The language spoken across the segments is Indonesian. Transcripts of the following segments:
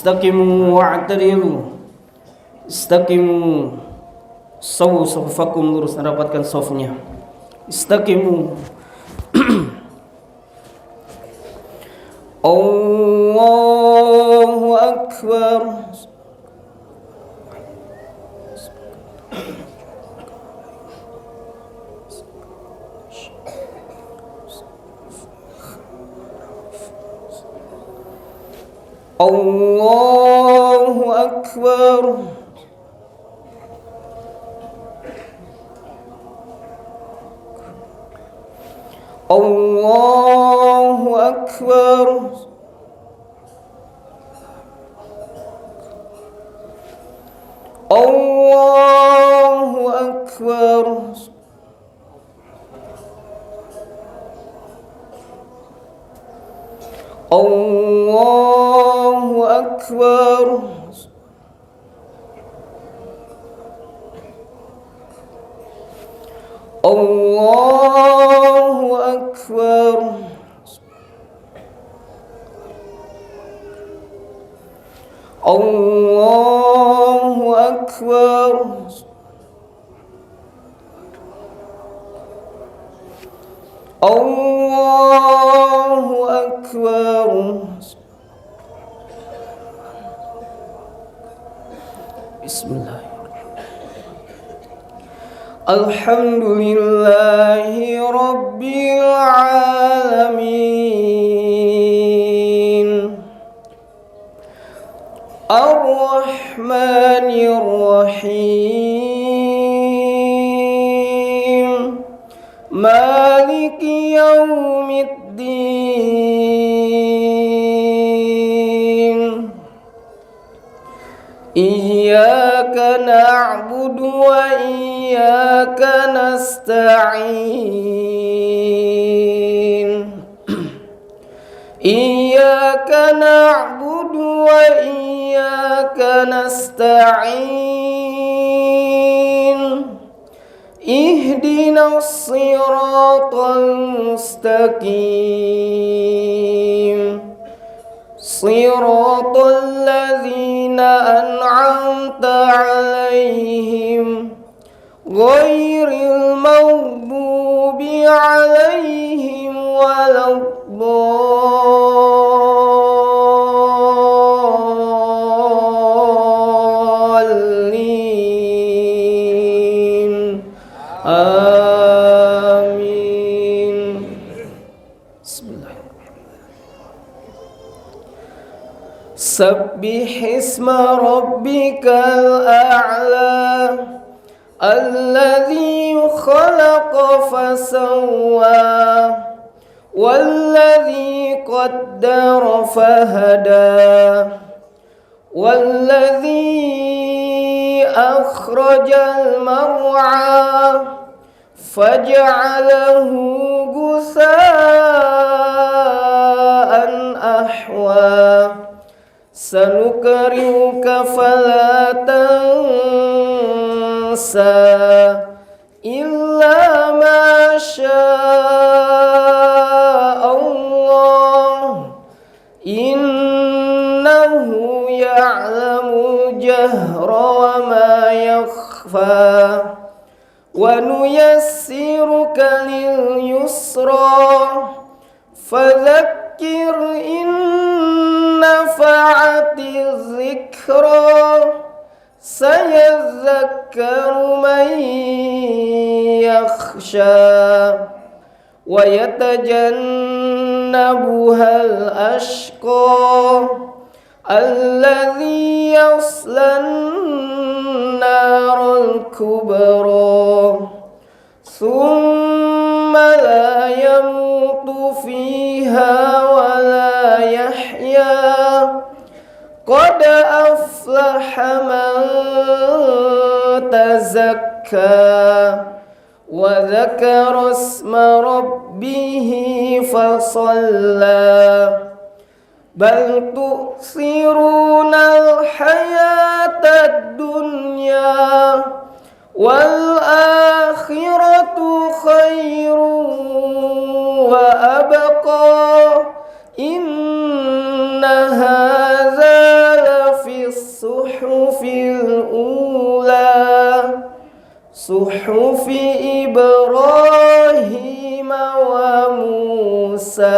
istaqimu wa'tadilu, istaqimu, sawu safufakum, lurus rapatkan safnya, istaqimu. Allahu akbar. Allahu akbar. Allahu akbar. Allahu akbar. Allahu akbar. Allahu akbar. Allahu akbar. Allahu akbar. Bismillahirrahmanirrahim. Alhamdulillahi rabbil alamin. Ar-Rahmanir Rahim. Maliki yaumiddin. Iyyaka na'budu wa iyyaka nasta'in. Iyyaka na'budu wa iyyaka nasta'in. Ihdinas siratal mustaqim. Siratal ladzina an'amta 'alaihim ghairil maghdubi 'alaihim waladdallin. Amin. Sabbihisma rabbikal a'la alladzi khalaqa fasawwa walladzi qaddara fahada walladzi akhrajal mar'a faj'alahu gusaan ahwa sanukri'uka fala tansa illa ma syaa Allah innahu ya'lamu jahra wa ma yakhfa wa nuyassiruka lil yusra fadzakkir in nafa'ati dzikra sayadzakkaru man yakhsha wa yatajannabuhal ashqa alladzi yaslan naral kubra thumma la yamutu fiha wa la yahya qad aflaha man tazakka wa dzakara isma rabbih fasalla bal tu'thirunal hayatad dunya wal akhiratu khairun wa abqa inna hadza الصحف الأولى صحف إبراهيم وموسى.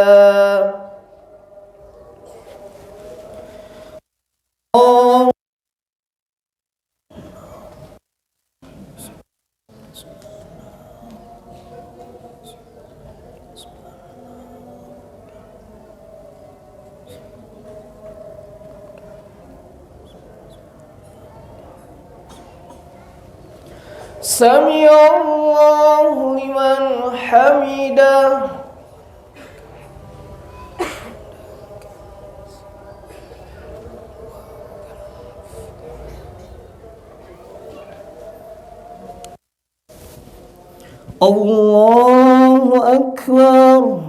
سمع الله لمن حمده. الله أكبر.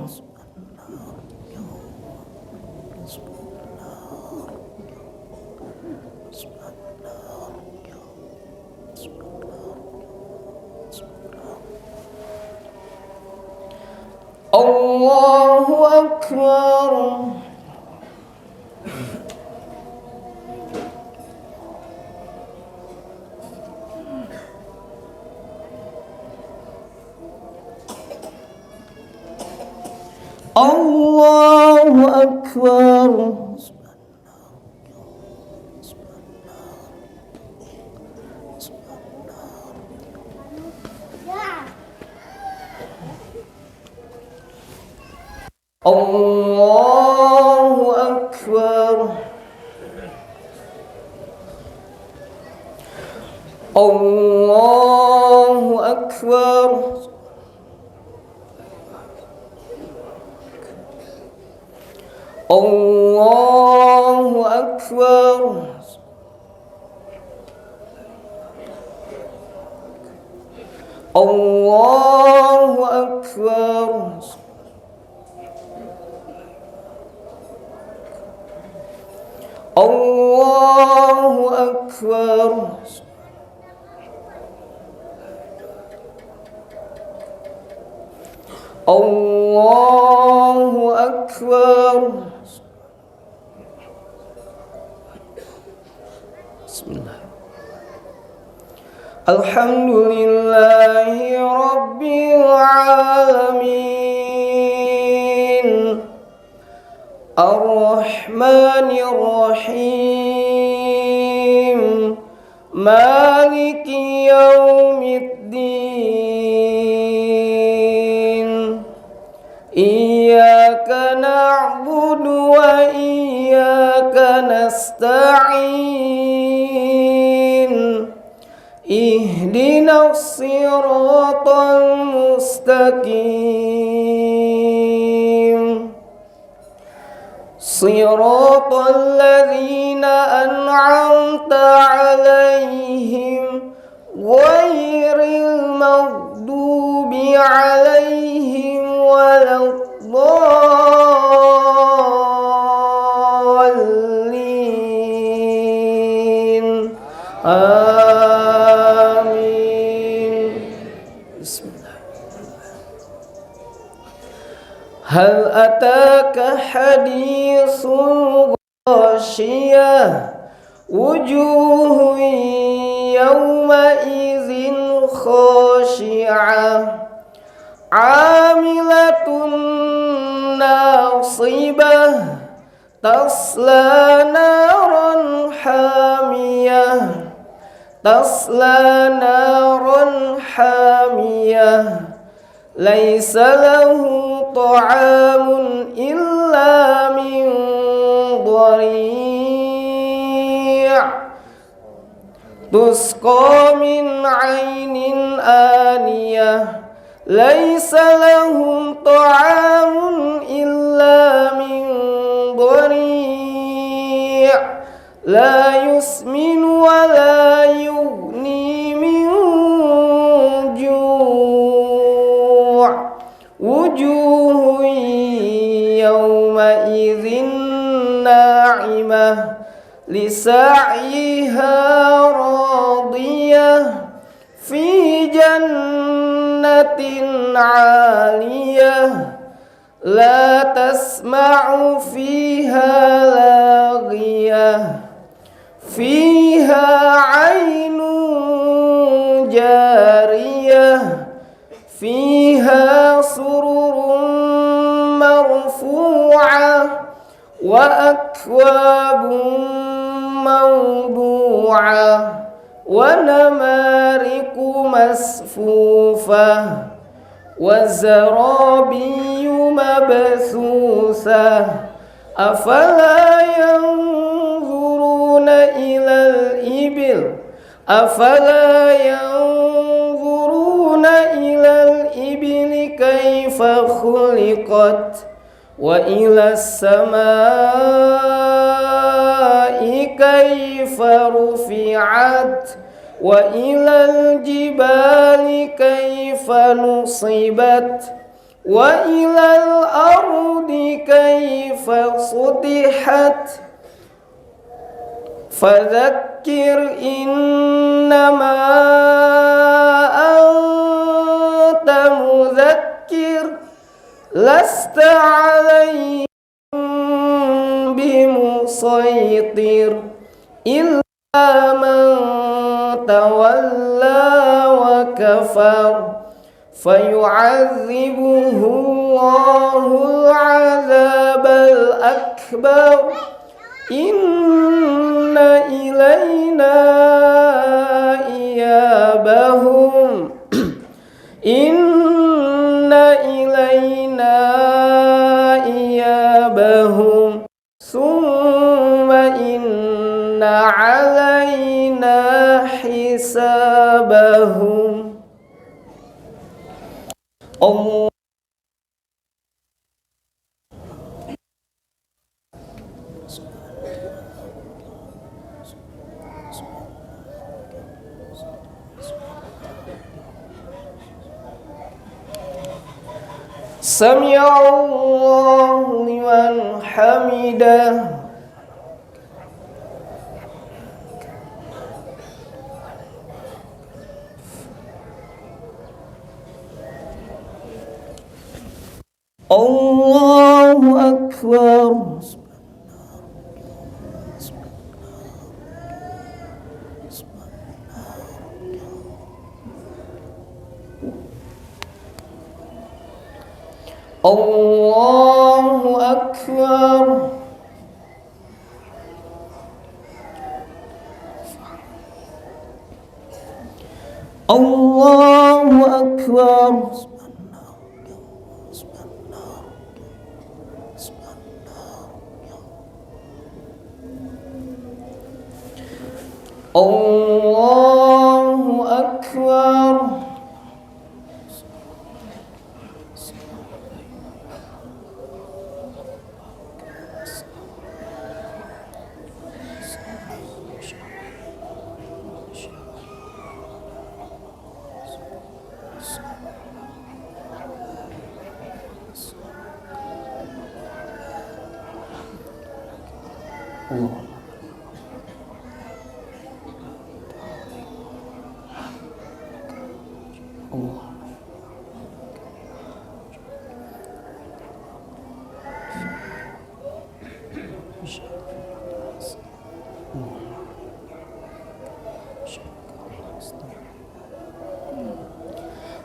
الله أكبر. الله أكبر. الله أكبر. الله أكبر. الله أكبر. الله أكبر. الله أكبر. الله أكبر. بسم الله. الحمد لله رب العالمين الرحمن الرحيم مالك يوم الدين إياك نعبد وإياك نستعين اهدنا الصراط المستقيم صراط الذين أنعمت عليهم غير المغضوب عليهم ولا الضالين آمين. بسم الله. هل أتاك حديث الغاشية وجوه يومئذ خاشعة عاملة ناصبة تصلى نارا حامية ليس له طعام إلا من ضريع تسقى من عين آنية ليس لهم طعام إلا من ضريع لا يسمن ولا يغني من جوع وجوه يومئذ ناعمة لسعيها راضية في جنة عالية لا تسمع فيها لاغية فيها عين جارية فيها سرر مرفوعة وأكواب موضوعة ونمارق مصفوفة وزرابي مبثوثة أفلا ينظرون إلى الإبل كيف خلقت وإلى السماء كيف رفعت وإلى الجبال كيف نصبت وإلى الأرض كيف سطحت فذكر إنما أنت مذكر لست عليهم بمسيطر إلا من تولى وكفر فيعذبه الله العذاب الأكبر إن إلينا إيابهم ثم إن علينا حسابهم الله. سمع الله لمن حمده. الله أكبر. الله أكبر. الله أكبر. الله أكبر. Allah. Allah.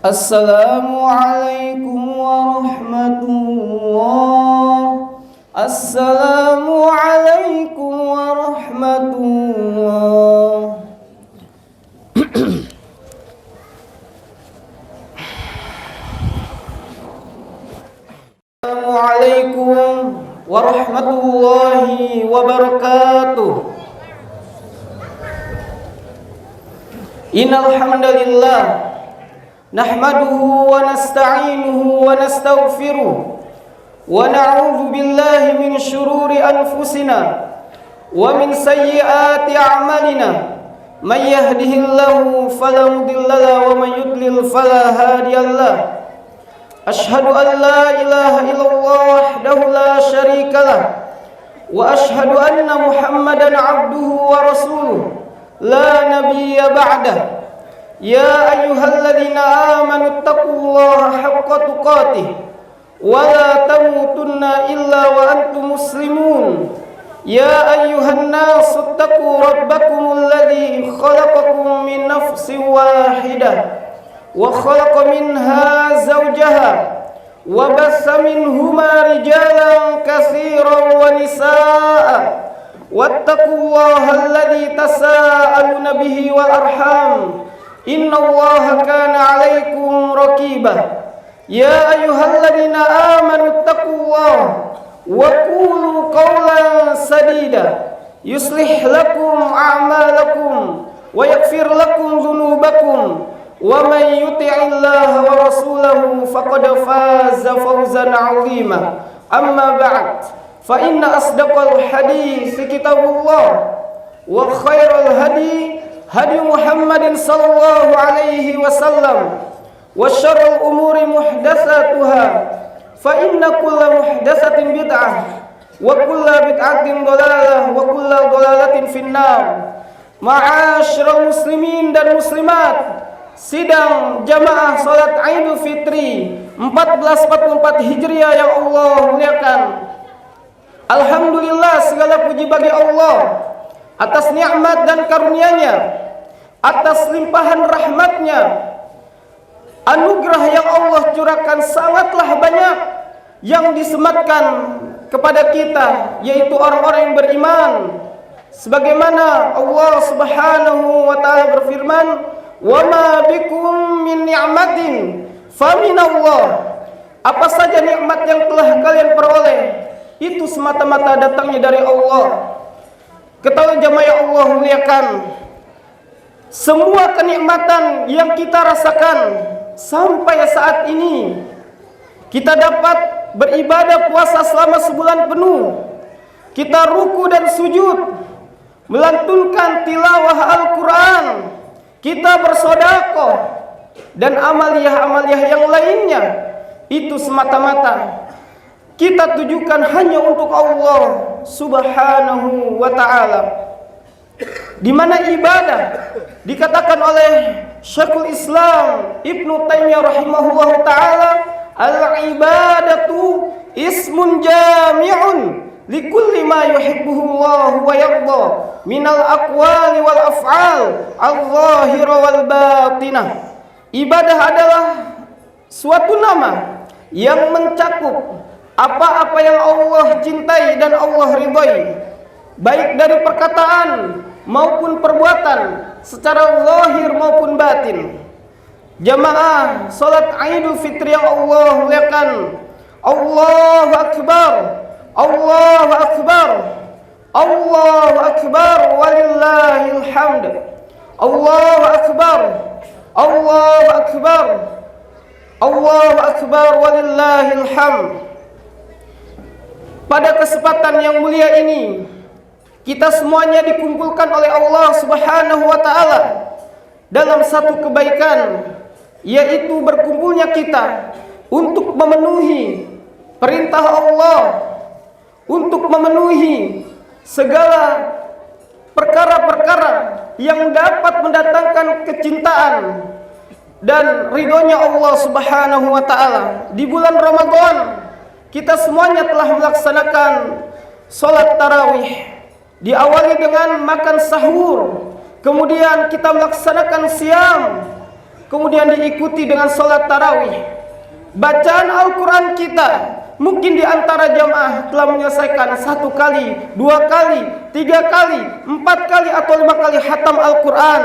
Assalamualaikum warahmatullah. Assalamualaikum warahmatullah. Assalamualaikum warahmatullahi wabarakatuh. Innal hamdalillah nahmaduhu wa nasta'inuhu wa nastaghfiruh wa na'udzu billahi min shururi anfusina wa min sayyiati a'malina may yahdihillahu fala mudilla lahu wa may yudlil fala hadiyalah. Ashhadu an la ilaha illallah wahdahu la syarika lah wa ashhadu anna Muhammadan 'abduhu wa rasuluh la nabiyya ba'dah. Ya ayyuhalladzina amanu taqullaha haqqa tuqatih wa la tamutunna illa wa antum muslimun. يا أيها الناس اتقوا ربكم الذي خلقكم من نفس واحدة وخلق منها زوجها وبث منهما رجالا كثيرا ونساء واتقوا الله الذي تساءلون به والأرحام إن الله كان عليكم رقيبا يا أيها الذين آمنوا اتقوا الله وقولوا قولا سديدا يصلح لكم أعمالكم ويغفر لكم ذنوبكم ومن يطع الله ورسوله فقد فاز فوزا عظيما أما بعد فإن أصدق الحديث كتاب الله وخير الهدي هدي محمد صلى الله عليه وسلم وشر الأمور محدثاتها فإن كل محدثة بدعة وكل بدعة ضلالة وكل ضلالة في النار. Ma'asyiral muslimin dan muslimat, sidang jamaah salat Idul Fitri 1444 Hijriah yang Allah muliakan. Alhamdulillah, segala puji bagi Allah atas nikmat dan karunia-Nya, atas limpahan rahmat-Nya. Anugerah yang Allah curahkan sangatlah banyak yang disematkan kepada kita, yaitu orang-orang yang beriman. Sebagaimana Allah Subhanahu wa taala berfirman, "Wa ma bikum min ni'matin faminallah." Apa saja nikmat yang telah kalian peroleh, itu semata-mata datangnya dari Allah. Ketahui jemaah yang Allah muliakan, semua kenikmatan yang kita rasakan sampai saat ini, kita dapat beribadah puasa selama sebulan penuh, kita ruku dan sujud, melantunkan tilawah Al-Quran, kita bersedekah, dan amaliyah-amaliyah yang lainnya, itu semata-mata kita tujukan hanya untuk Allah Subhanahu wa ta'ala. Di mana ibadah dikatakan oleh Syekhul Islam Ibnu Taimiyah rahimahullah ta'ala, al-ibadatu ismun jami'un likulli ma yuhibbuhu Allah wa yarda minal aqwali wal af'al al-zahira wal batinah. Ibadah adalah suatu nama yang mencakup apa-apa yang Allah cintai dan Allah ridhai, baik dari perkataan maupun perbuatan, secara zahir maupun batin. Jamaah salat Idul Fitri yang Allah muliakan, Allahu Akbar, Allahu Akbar, Allahu Akbar walillahil hamd. Allahu Akbar, Allahu Akbar, Allahu Akbar walillahil hamd. Pada kesempatan yang mulia ini, kita semuanya dikumpulkan oleh Allah Subhanahu wa ta'ala dalam satu kebaikan, yaitu berkumpulnya kita untuk memenuhi perintah Allah, untuk memenuhi segala perkara-perkara yang dapat mendatangkan kecintaan dan ridhonya Allah Subhanahu wa ta'ala. Di bulan Ramadan, kita semuanya telah melaksanakan sholat tarawih. Diawali dengan makan sahur, kemudian kita melaksanakan siam, kemudian diikuti dengan sholat tarawih. Bacaan Al-Quran kita, mungkin di antara jamaah telah menyelesaikan 1 kali, 2 kali, 3 kali, 4 kali atau 5 kali khatam Al-Quran.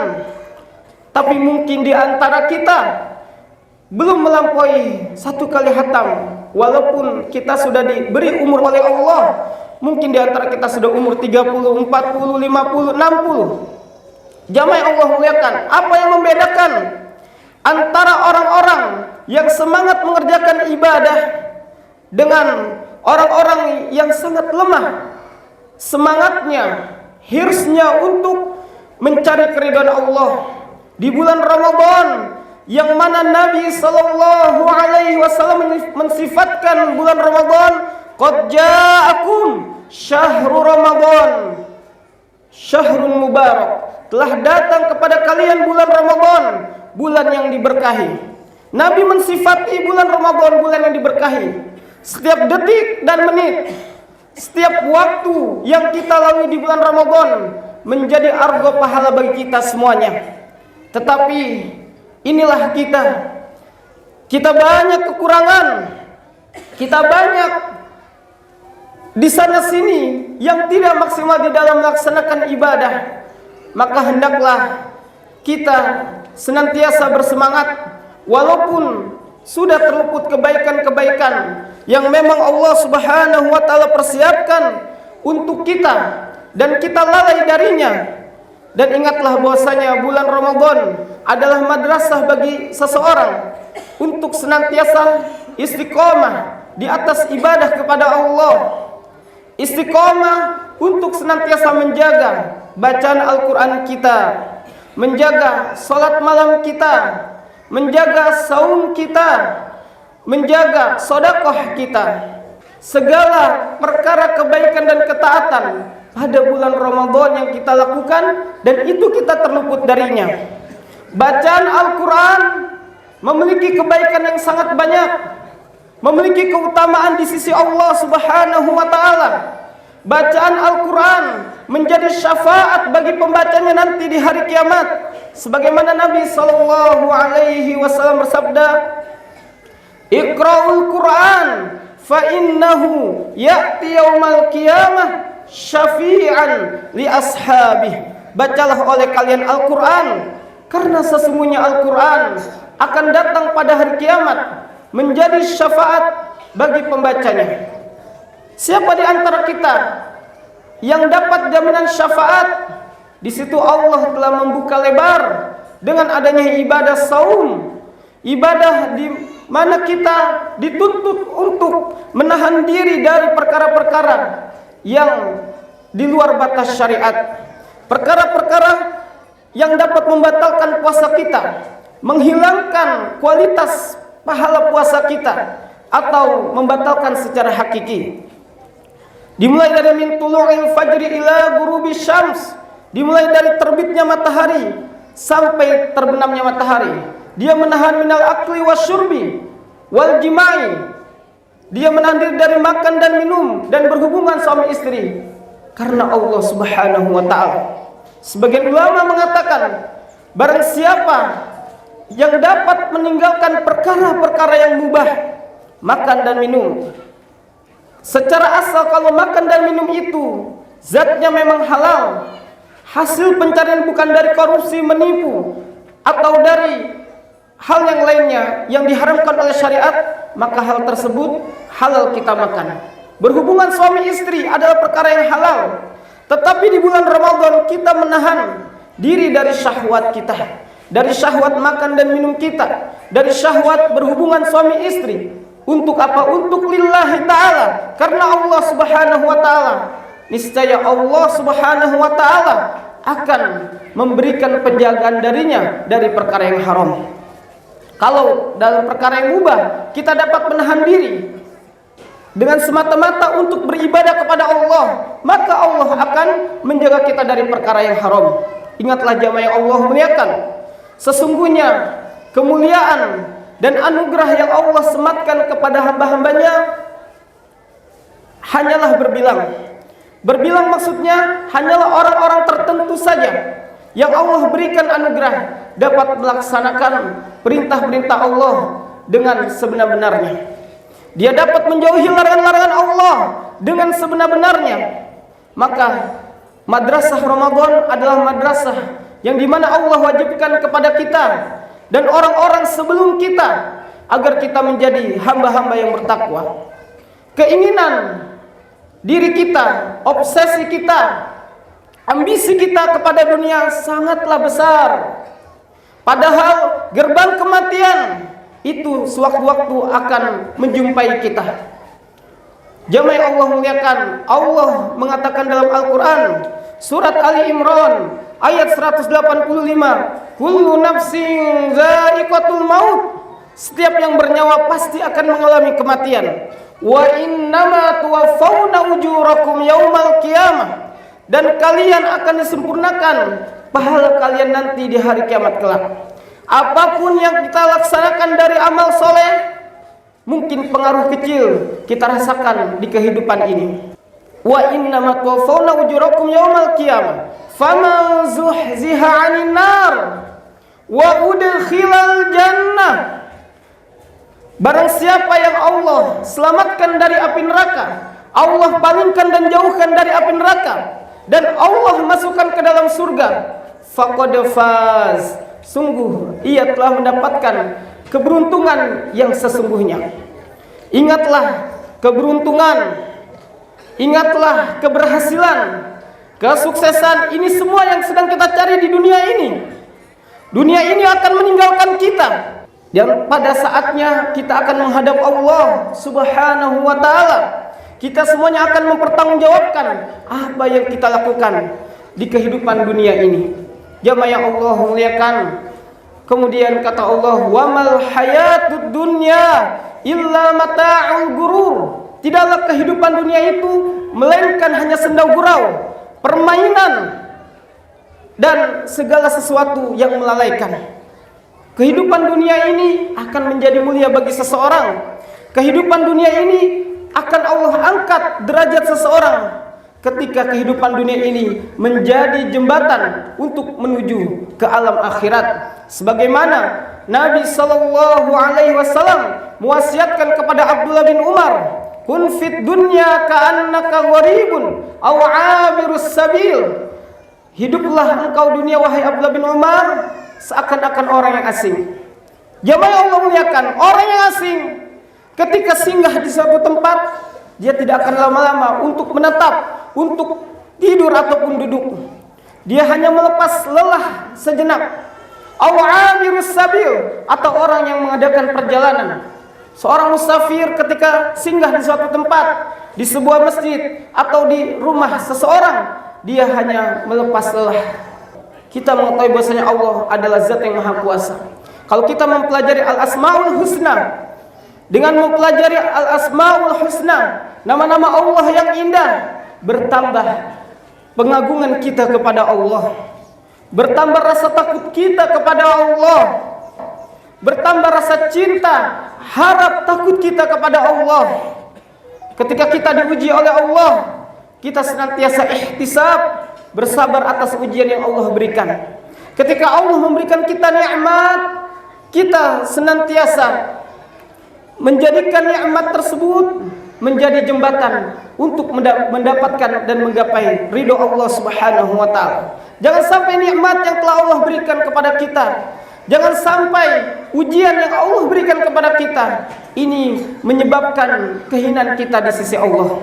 Tapi mungkin di antara kita belum melampaui 1 kali khatam, walaupun kita sudah diberi umur oleh Allah. Mungkin di antara kita sudah umur 30, 40, 50, 60. Jamaah yang Allah muliakan, apa yang membedakan antara orang-orang yang semangat mengerjakan ibadah dengan orang-orang yang sangat lemah semangatnya, hirsnya untuk mencari keridhaan Allah di bulan Ramadan, yang mana Nabi sallallahu alaihi wasallam mensifatkan bulan Ramadan, qad ja'akum syahrul Ramadan syahrun mubarak, telah datang kepada kalian bulan Ramadan, bulan yang diberkahi. Nabi mensifati bulan Ramadan bulan yang diberkahi. Setiap detik dan menit setiap waktu yang kita lalui di bulan Ramadan menjadi argo pahala bagi kita semuanya. Tetapi inilah kita banyak kekurangan, kita banyak di sana sini yang tidak maksimal di dalam melaksanakan ibadah. Maka hendaklah kita senantiasa bersemangat walaupun sudah terluput kebaikan-kebaikan yang memang Allah Subhanahu wa taala persiapkan untuk kita dan kita lalai darinya. Dan ingatlah bahwasanya bulan Ramadan adalah madrasah bagi seseorang untuk senantiasa istiqomah di atas ibadah kepada Allah. Istiqomah untuk senantiasa menjaga bacaan Al-Quran kita, menjaga salat malam kita, menjaga saum kita, menjaga sedekah kita. Segala perkara kebaikan dan ketaatan pada bulan Ramadan yang kita lakukan, dan itu kita terluput darinya. Bacaan Al-Quran memiliki kebaikan yang sangat banyak, memiliki keutamaan di sisi Allah Subhanahu wa taala. Bacaan Al-Quran menjadi syafaat bagi pembacanya nanti di hari kiamat, sebagaimana Nabi sallallahu alaihi wasallam bersabda, "Iqra'ul Qur'an fa innahu ya'ti yaumal qiyamah syafi'an li ashabih." Bacalah oleh kalian Al-Quran, karena sesungguhnya Al-Quran akan datang pada hari kiamat menjadi syafaat bagi pembacanya. Siapa di antara kita yang dapat jaminan syafaat? Di situ Allah telah membuka lebar dengan adanya ibadah saum, ibadah di mana kita dituntut untuk menahan diri dari perkara-perkara yang di luar batas syariat, perkara-perkara yang dapat membatalkan puasa kita, menghilangkan kualitas pahala puasa kita, atau membatalkan secara hakiki. Dimulai dari min tulu'il fajri ila ghurubi syams, dimulai dari terbitnya matahari sampai terbenamnya matahari. Dia menahan minal akli wasyurbi wal jima'i, dia menahan diri dari makan dan minum dan berhubungan suami istri karena Allah Subhanahu wa taala. Sebagian ulama mengatakan, barang siapa yang dapat meninggalkan perkara-perkara yang mubah, makan dan minum, secara asal kalau makan dan minum itu zatnya memang halal, hasil pencarian bukan dari korupsi, menipu, atau dari hal yang lainnya yang diharamkan oleh syariat, maka hal tersebut halal kita makan. Berhubungan suami istri adalah perkara yang halal, tetapi di bulan Ramadan kita menahan diri dari syahwat kita, dari syahwat makan dan minum kita, dari syahwat berhubungan suami istri. Untuk apa? Untuk lillahi ta'ala, karena Allah Subhanahu wa ta'ala. Niscaya Allah Subhanahu wa ta'ala akan memberikan penjagaan darinya dari perkara yang haram. Kalau dalam perkara yang mubah kita dapat menahan diri dengan semata-mata untuk beribadah kepada Allah, maka Allah akan menjaga kita dari perkara yang haram. Ingatlah jamaah yang Allah muliakan, sesungguhnya kemuliaan dan anugerah yang Allah sematkan kepada hamba-hambanya hanyalah berbilang. Berbilang maksudnya hanyalah orang-orang tertentu saja yang Allah berikan anugerah dapat melaksanakan perintah-perintah Allah dengan sebenar-benarnya. Dia dapat menjauhi larangan-larangan Allah dengan sebenar-benarnya. Maka madrasah Ramadan adalah madrasah yang dimana Allah wajibkan kepada kita dan orang-orang sebelum kita agar kita menjadi hamba-hamba yang bertakwa. Keinginan diri kita, obsesi kita, ambisi kita kepada dunia sangatlah besar. Padahal gerbang kematian itu sewaktu-waktu akan menjumpai kita. Jamaah yang Allah muliakan, Allah mengatakan dalam Al-Quran surat Ali Imran ayat 185, kullu nafsin za'iqatul maut, setiap yang bernyawa pasti akan mengalami kematian. Wa innama tuwaffawna ujurakum yaumal qiyamah, dan kalian akan disempurnakan pahala kalian nanti di hari kiamat kelak. Apapun yang kita laksanakan dari amal soleh, mungkin pengaruh kecil kita rasakan di kehidupan ini. wa innama tuwaffawna ujurakum yaumal qiyamah faman zuhziha 'anil nar wa udkhilal jannah. Barang siapa yang Allah selamatkan dari api neraka, Allah palingkan dan jauhkan dari api neraka, dan Allah masukkan ke dalam surga, faqad faz, sungguh ia telah mendapatkan keberuntungan yang sesungguhnya. Ingatlah keberuntungan, ingatlah keberhasilan, kesuksesan, ini semua yang sedang kita cari di dunia ini. Dunia ini akan meninggalkan kita, dan pada saatnya kita akan menghadap Allah Subhanahu wa ta'ala. Kita semuanya akan mempertanggungjawabkan apa yang kita lakukan di kehidupan dunia ini. Jamaah yang Allah muliakan, kemudian kata Allah, wa mal hayatud dunya illa mata'ul gurur. Tidaklah kehidupan dunia itu melainkan hanya senda gurau, permainan, dan segala sesuatu yang melalaikan. Kehidupan dunia ini akan menjadi mulia bagi seseorang. Kehidupan dunia ini akan Allah angkat derajat seseorang ketika kehidupan dunia ini menjadi jembatan untuk menuju ke alam akhirat. Sebagaimana Nabi sallallahu alaihi wasallam mewasiatkan kepada Abdullah bin Umar, kun fid dunya ka'annaka gharibun aw 'abirus sabil. Hiduplah engkau dunia wahai Abdullah bin Umar seakan-akan orang yang asing. Jamaah Allah muliakan, orang yang asing ketika singgah di suatu tempat, dia tidak akan lama-lama untuk menetap, untuk tidur ataupun duduk. Dia hanya melepas lelah sejenak. Aw 'abirus sabil, atau orang yang mengadakan perjalanan. Seorang musafir ketika singgah di suatu tempat, di sebuah masjid atau di rumah seseorang, dia hanya melepas lelah. Kita mengetahui bahwasanya Allah adalah zat yang maha kuasa. Kalau kita mempelajari al-asmaul husna, dengan mempelajari al-asmaul husna, nama-nama Allah yang indah, bertambah pengagungan kita kepada Allah, bertambah rasa takut kita kepada Allah, bertambah rasa cinta, harap takut kita kepada Allah. Ketika kita diuji oleh Allah, kita senantiasa ihtisab, bersabar atas ujian yang Allah berikan. Ketika Allah memberikan kita nikmat, kita senantiasa menjadikan nikmat tersebut menjadi jembatan untuk mendapatkan dan menggapai ridho Allah Subhanahu wa ta'ala. Jangan sampai nikmat yang telah Allah berikan kepada kita, jangan sampai ujian yang Allah berikan kepada kita ini menyebabkan kehinaan kita di sisi Allah,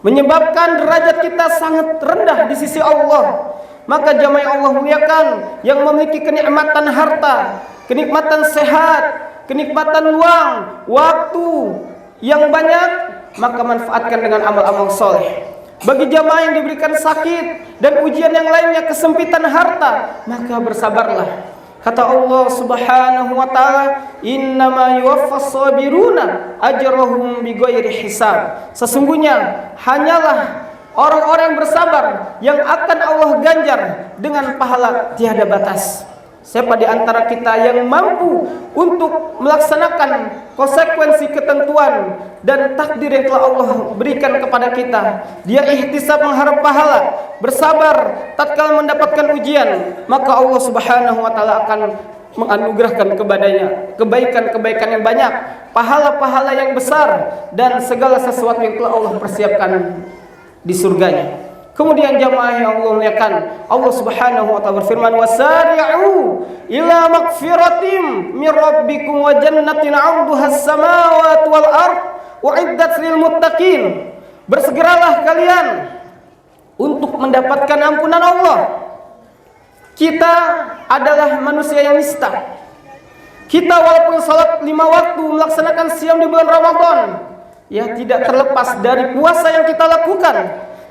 menyebabkan derajat kita sangat rendah di sisi Allah. Maka jamaah Allah muliakan, yang memiliki kenikmatan harta, kenikmatan sehat, kenikmatan uang, waktu yang banyak, maka manfaatkan dengan amal-amal soleh. Bagi jamaah yang diberikan sakit dan ujian yang lainnya, kesempitan harta, maka bersabarlah. Kata Allah Subhanahu wa ta'ala, innama yuwaffas sabiruna ajrahum bighairi hisab. Sesungguhnya hanyalah orang-orang yang bersabar yang akan Allah ganjar dengan pahala tiada batas. Siapa di antara kita yang mampu untuk melaksanakan konsekuensi ketentuan dan takdir yang telah Allah berikan kepada kita, dia ihtisab mengharap pahala, bersabar tatkala mendapatkan ujian, maka Allah Subhanahu wa ta'ala akan menganugerahkan kepadanya kebaikan-kebaikan yang banyak, pahala-pahala yang besar, dan segala sesuatu yang telah Allah persiapkan di surganya. Kemudian jamaah yang Allah muliakan, Allah Subhanahu wa ta'ala berfirman, wasari'u ila magfiratim min rabbikum wa jannatin 'arduhas samawati wal ard u'iddat lil muttaqin. Bersegeralah kalian untuk mendapatkan ampunan Allah. Kita adalah manusia yang nista. Kita walaupun salat 5 waktu, melaksanakan siam di bulan Ramadan, ya tidak terlepas dari puasa yang kita lakukan,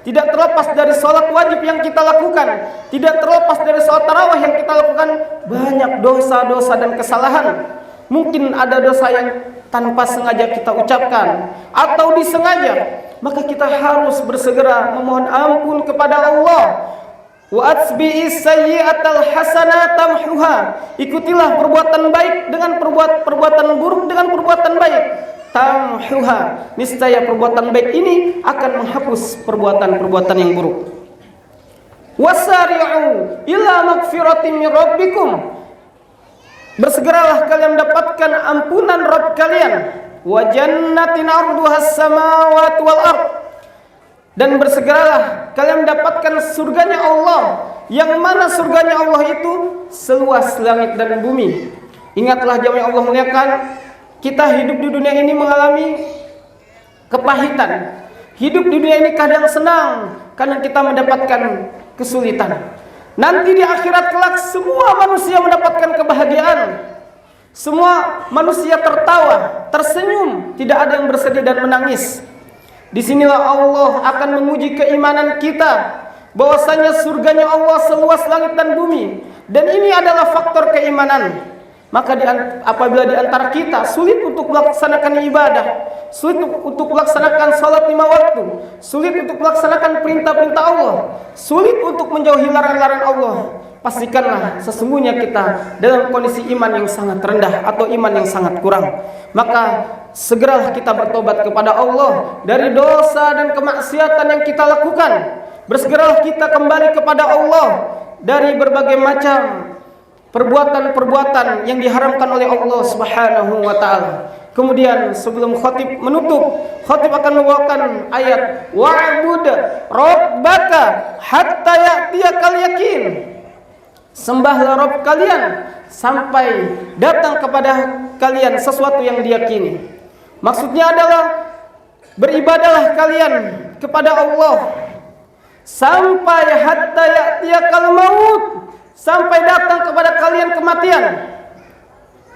tidak terlepas dari sholat wajib yang kita lakukan, tidak terlepas dari sholat tarawih yang kita lakukan. Banyak dosa-dosa dan kesalahan. Mungkin ada dosa yang tanpa sengaja kita ucapkan atau disengaja, maka kita harus bersegera memohon ampun kepada Allah. Wa atbi'is sayyi'atal hasanah tamhuha. Ikutilah perbuatan baik dengan perbuatan buruk dengan perbuatan baik. Tamhuha. Niscaya perbuatan baik ini akan menghapus perbuatan-perbuatan yang buruk. Wasari'u ila magfiratin min rabbikum. Bersegeralah kalian mendapatkan ampunan Rabb kalian. Wa jannatin 'arduhas samawati wal ardh. Dan bersegeralah kalian mendapatkan surganya Allah, yang mana surganya Allah itu seluas langit dan bumi. Ingatlah jamaah Allah muliakan, kita hidup di dunia ini mengalami kepahitan. Hidup di dunia ini kadang senang karena kita mendapatkan kesulitan. Nanti di akhirat kelak semua manusia mendapatkan kebahagiaan. Semua manusia tertawa, tersenyum, tidak ada yang bersedih dan menangis. Disinilah Allah akan menguji keimanan kita, bahwasanya surganya Allah seluas langit dan bumi, dan ini adalah faktor keimanan. Maka apabila di antara kita sulit untuk melaksanakan ibadah, sulit untuk melaksanakan salat 5 waktu, sulit untuk melaksanakan perintah-perintah Allah, sulit untuk menjauhi larangan-larangan Allah, pastikanlah sesungguhnya kita dalam kondisi iman yang sangat rendah atau iman yang sangat kurang. Maka segeralah kita bertobat kepada Allah dari dosa dan kemaksiatan yang kita lakukan. Bersegeralah kita kembali kepada Allah dari berbagai macam perbuatan-perbuatan yang diharamkan oleh Allah Subhanahu wa taala. Kemudian sebelum khatib menutup, khatib akan membawakan ayat wa'bud rabbaka hatta ya'tiyakal yakin. Sembahlah Rabb kalian sampai datang kepada kalian sesuatu yang diyakini. Maksudnya adalah beribadahlah kalian kepada Allah sampai hatta ya'tiyakal maut, sampai datang kepada kalian kematian.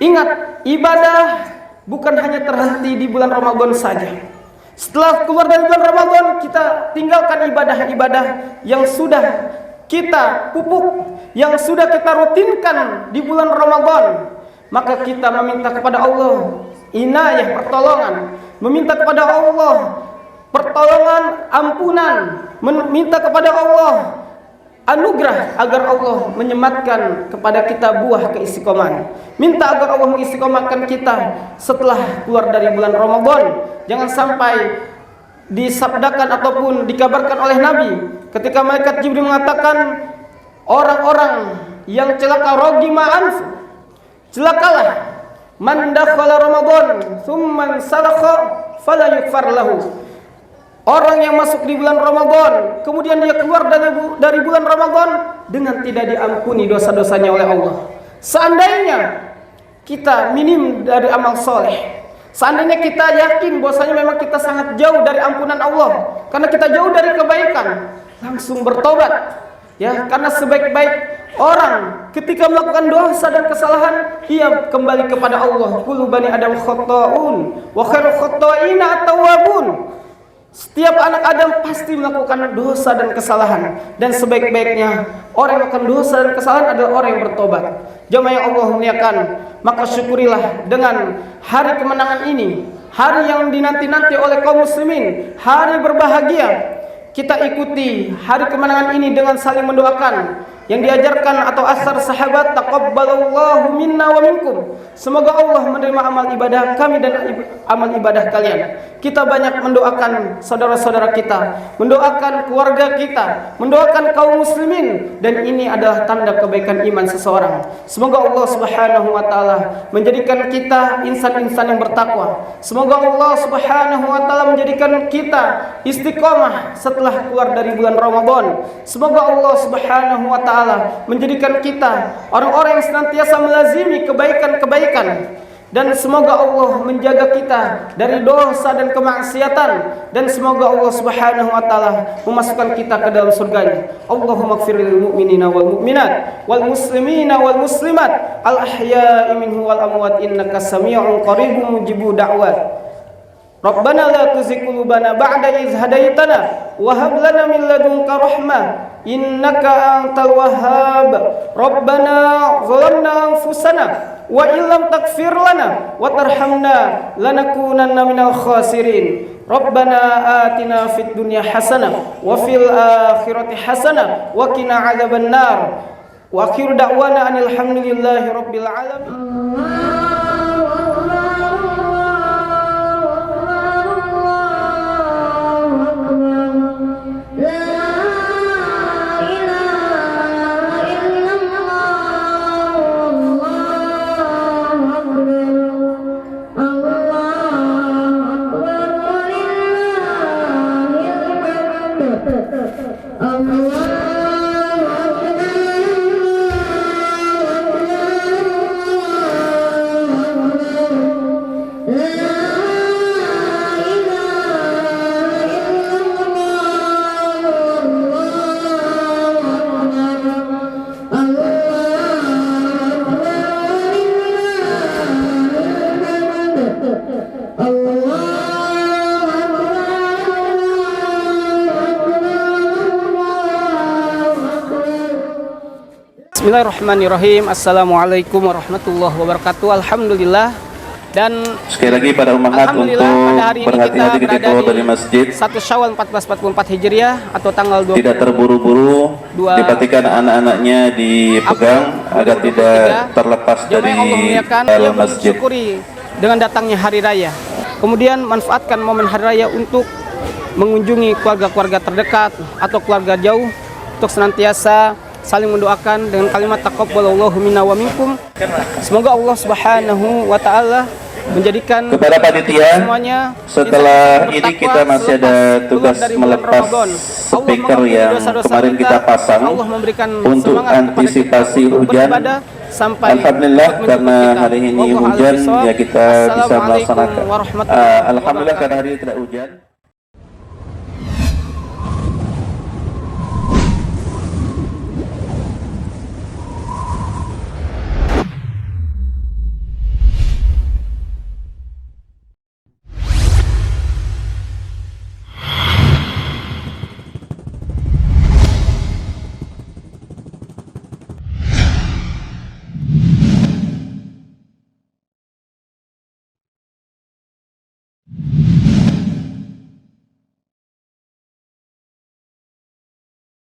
Ingat, ibadah bukan hanya terhenti di bulan Ramadan saja. Setelah keluar dari bulan Ramadan, kita tinggalkan ibadah-ibadah yang sudah kita pupuk, yang sudah kita rutinkan di bulan Ramadan. Maka kita meminta kepada Allah inayah, pertolongan, meminta kepada Allah pertolongan, ampunan, meminta kepada Allah anugerah agar Allah menyematkan kepada kita buah keistiqomahan. Minta agar Allah mengistiqomahkan kita setelah keluar dari bulan Ramadan. Jangan sampai disabdakan ataupun dikabarkan oleh Nabi ketika malaikat Jibril mengatakan orang-orang yang celaka rogima anfu, celakalah man dakhala Ramadan thumma salakha fala yukfar lahu. Orang yang masuk di bulan Ramadan kemudian dia keluar dari bulan Ramadan dengan tidak diampuni dosa-dosanya oleh Allah. Seandainya kita minim dari amal soleh, seandainya kita yakin bahwasanya memang kita sangat jauh dari ampunan Allah karena kita jauh dari kebaikan, langsung bertobat. Ya, karena sebaik-baik orang ketika melakukan dosa dan kesalahan, ia kembali kepada Allah. Kullu bani Adam khata'un wa khairul khata'ina at-tawwabun. Setiap anak Adam pasti melakukan dosa dan kesalahan, dan sebaik-baiknya orang yang melakukan dosa dan kesalahan adalah orang yang bertobat. Jamaah yang Allah muliakan, maka syukurilah dengan hari kemenangan ini, hari yang dinanti-nanti oleh kaum muslimin, hari berbahagia. Kita ikuti hari kemenangan ini dengan saling mendoakan yang diajarkan atau asar sahabat, taqabbalallahu minna wa minkum. Semoga Allah menerima amal ibadah kami dan amal ibadah kalian. Kita banyak mendoakan saudara-saudara kita, mendoakan keluarga kita, mendoakan kaum muslimin, dan ini adalah tanda kebaikan iman seseorang. Semoga Allah Subhanahu wa taala menjadikan kita insan-insan yang bertakwa. Semoga Allah Subhanahu wa taala menjadikan kita istiqomah setelah keluar dari bulan Ramadan. Semoga Allah Subhanahu wa taala menjadikan kita orang-orang yang senantiasa melazimi kebaikan-kebaikan, dan semoga Allah menjaga kita dari dosa dan kemaksiatan, dan semoga Allah Subhanahu wa taala memasukkan kita ke dalam surganya. Allahumma ighfir lil mu'minina wal mu'minat wal muslimina wal muslimat al ahya'i minhum wal amwat innaka samii'un qaribun mujibud da'wat. Rabbana la tuzigh qulubana ba'da idh hadaitana wa hab lana min ladunka rahmah innaka antal wahhab. Rabbana zalamna anfusana wa illam taghfir lana wa tarhamna lanakunanna minal khasirin. Rabbana atina fid dunya hasanah wa fil akhirati hasanah wa qina adzabannar. Wa akhiru da'wana anil hamdulillahi rabbil alamin. Bismillahirrahmanirrahim. Assalamualaikum warahmatullahi wabarakatuh. Alhamdulillah. Dan sekali lagi pada umahat untuk berhati-hati ketika keluar dari masjid. 1 Syawal 1444 Hijriah atau tanggal 20. Tidak terburu-buru, diperhatikan anak-anaknya dipegang agar tidak terlepas dari dalam masjid. Mensyukuri dengan datangnya hari raya. Kemudian manfaatkan momen hari raya untuk mengunjungi keluarga-keluarga terdekat atau keluarga jauh untuk senantiasa saling mendoakan dengan kalimat taqabbalallahu minna wa minkum. Semoga Allah Subhanahu wa taala menjadikan kepada panitia semuanya. Setelah ini kita masih ada tugas melepas speaker yang kemarin kita pasang untuk antisipasi hujan. Alhamdulillah karena hari ini hujan ya kita bisa melaksanakan. Alhamdulillah karena hari ini tidak hujan.